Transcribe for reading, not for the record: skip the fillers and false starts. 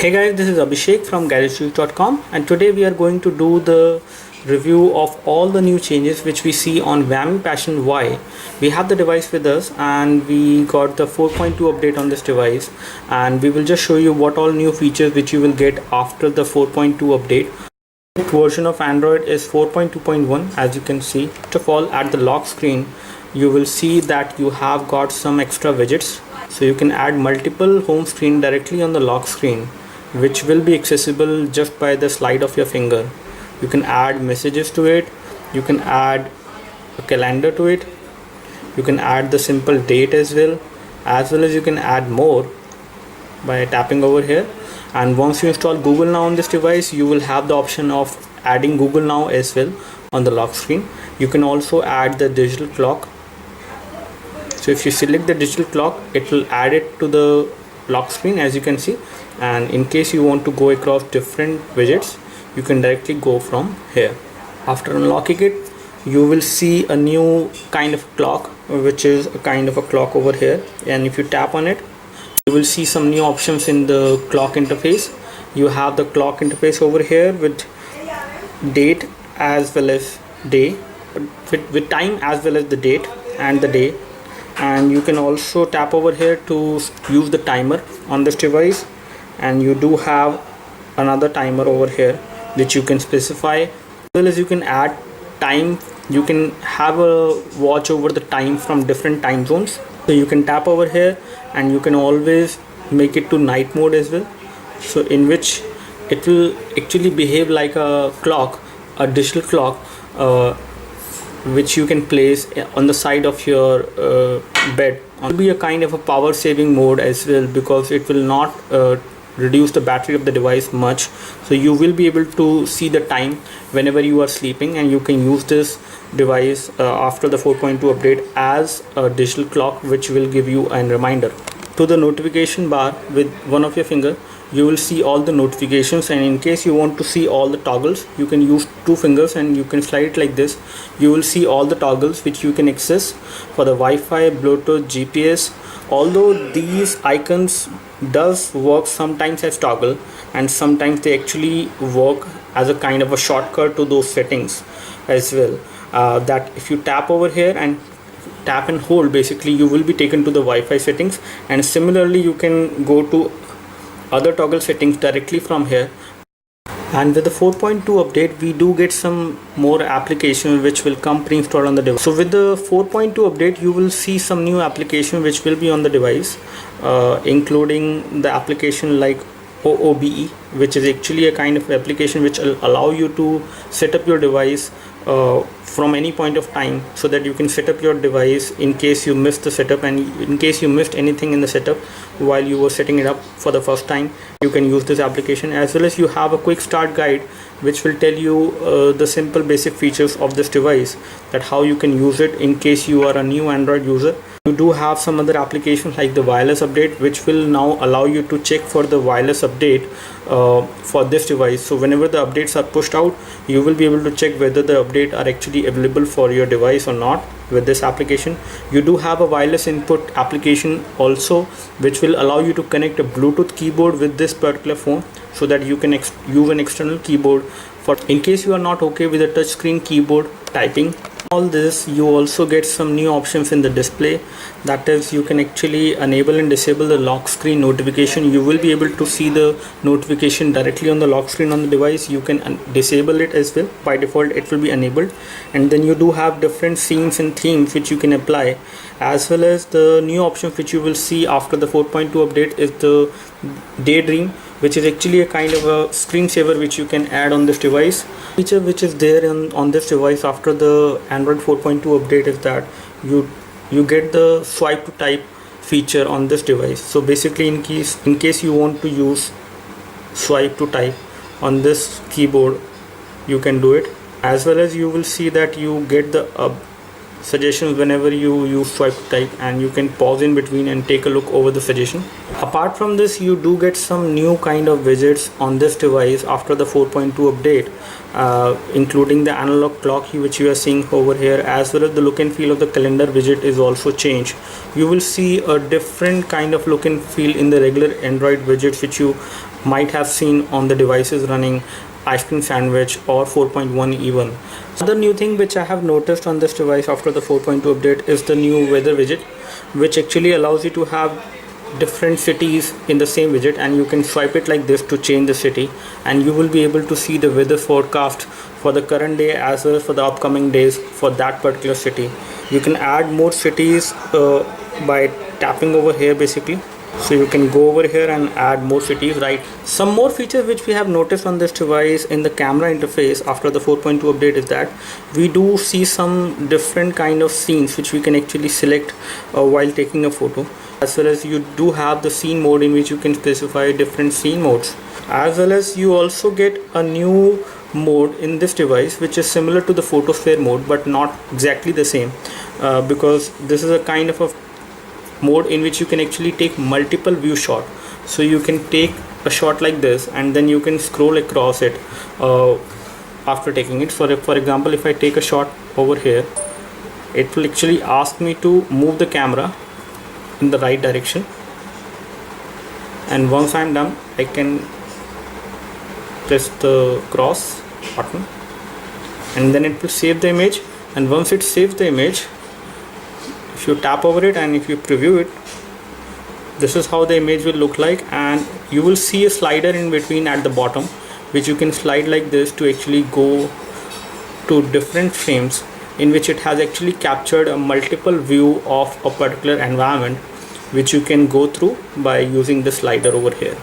Hey guys, this is Abhishek from GarageJuice.com, and today we are going to do the review of all the new changes which we see on Vimy Passion Y. We have the device with us and we got the 4.2 update on this device, and we will just show you what all new features which you will get after the 4.2 update. Version of Android is 4.2.1. as you can see. First of all, at the lock screen you will see that you have got some extra widgets, so you can add multiple home screen directly on the lock screen, which will be accessible just by the slide of your finger. You can add messages to it, you can add a calendar to it, you can add the simple date as well as you can add more by tapping over here. And once you install Google Now on this device, you will have the option of adding Google Now as well on the lock screen. You can also add the digital clock. So if you select the digital clock, it will add it to the lock screen, as you can see. And in case you want to go across different widgets, you can directly go from here. After unlocking it, you will see a new kind of clock, which is a kind of a clock over here. And if you tap on it, you will see some new options in the clock interface. You have the clock interface over here with date as well as day, with time as well as the date and the day. And you can also tap over here to use the timer on this device, and you do have another timer over here which you can specify, as well as you can add time. You can have a watch over the time from different time zones, so you can tap over here and you can always make it to night mode as well, so in which it will actually behave like a clock, a digital clock, which you can place on the side of your bed. It will be a kind of a power saving mode as well, because it will not reduce the battery of the device much, so you will be able to see the time whenever you are sleeping, and you can use this device after the 4.2 update as a digital clock, which will give you a reminder. To the notification bar with one of your finger, you will see all the notifications, and in case you want to see all the toggles, you can use two fingers and you can slide it like this. You will see all the toggles which you can access for the Wi-Fi, Bluetooth, GPS. Although these icons does work sometimes as toggle, and sometimes they actually work as a kind of a shortcut to those settings as well. That if you tap over here and tap and hold, basically you will be taken to the Wi-Fi settings, and similarly you can go to other toggle settings directly from here. And with the 4.2 update, we do get some more applications which will come pre-installed on the device. So with the 4.2 update, you will see some new application which will be on the device, including the application like OOBE, which is actually a kind of application which will allow you to set up your device from any point of time, so that you can set up your device in case you missed the setup, and in case you missed anything in the setup while you were setting it up for the first time, you can use this application. As well as you have a quick start guide which will tell you the simple basic features of this device, that how you can use it in case you are a new Android user. You do have some other applications like the wireless update, which will now allow you to check for the wireless update for this device. So whenever the updates are pushed out, you will be able to check whether the update are actually available for your device or not with this application. You do have a wireless input application also, which will allow you to connect a Bluetooth keyboard with this particular phone, so that you can use an external keyboard for in case you are not okay with a touchscreen keyboard typing. All this, you also get some new options in the display. That is, you can actually enable and disable the lock screen notification. You will be able to see the notification directly on the lock screen on the device. You can disable it as well. By default it will be enabled. And then you do have different scenes and themes which you can apply, as well as the new option which you will see after the 4.2 update is the Daydream, which is actually a kind of a screensaver which you can add on this device. Feature which is there on this device after the Android 4.2 update is that you get the swipe to type feature on this device. So basically in case you want to use swipe to type on this keyboard, you can do it. As well as you will see that you get the suggestions whenever you swipe type, and you can pause in between and take a look over the suggestion. Apart from this, you do get some new kind of widgets on this device after the 4.2 update, including the analog clock which you are seeing over here, as well as the look and feel of the calendar widget is also changed. You will see a different kind of look and feel in the regular Android widgets which you might have seen on the devices running Ice Cream Sandwich or 4.1 even. Another new thing which I have noticed on this device after the 4.2 update is the new weather widget, which actually allows you to have different cities in the same widget, and you can swipe it like this to change the city, and you will be able to see the weather forecast for the current day as well as for the upcoming days for that particular city. You can add more cities by tapping over here basically. So you can go over here and add more cities, right? Some more features which we have noticed on this device in the camera interface after the 4.2 update is that we do see some different kind of scenes which we can actually select while taking a photo, as well as you do have the scene mode in which you can specify different scene modes, as well as you also get a new mode in this device which is similar to the photosphere mode but not exactly the same, because this is a kind of a mode in which you can actually take multiple view shot. So you can take a shot like this and then you can scroll across it after taking it. For example, if I take a shot over here, it will actually ask me to move the camera in the right direction, and once I'm done I can press the cross button and then it will save the image. And once it saves the image, if you tap over it and if you preview it, this is how the image will look like, and you will see a slider in between at the bottom which you can slide like this to actually go to different frames in which it has actually captured a multiple view of a particular environment which you can go through by using the slider over here.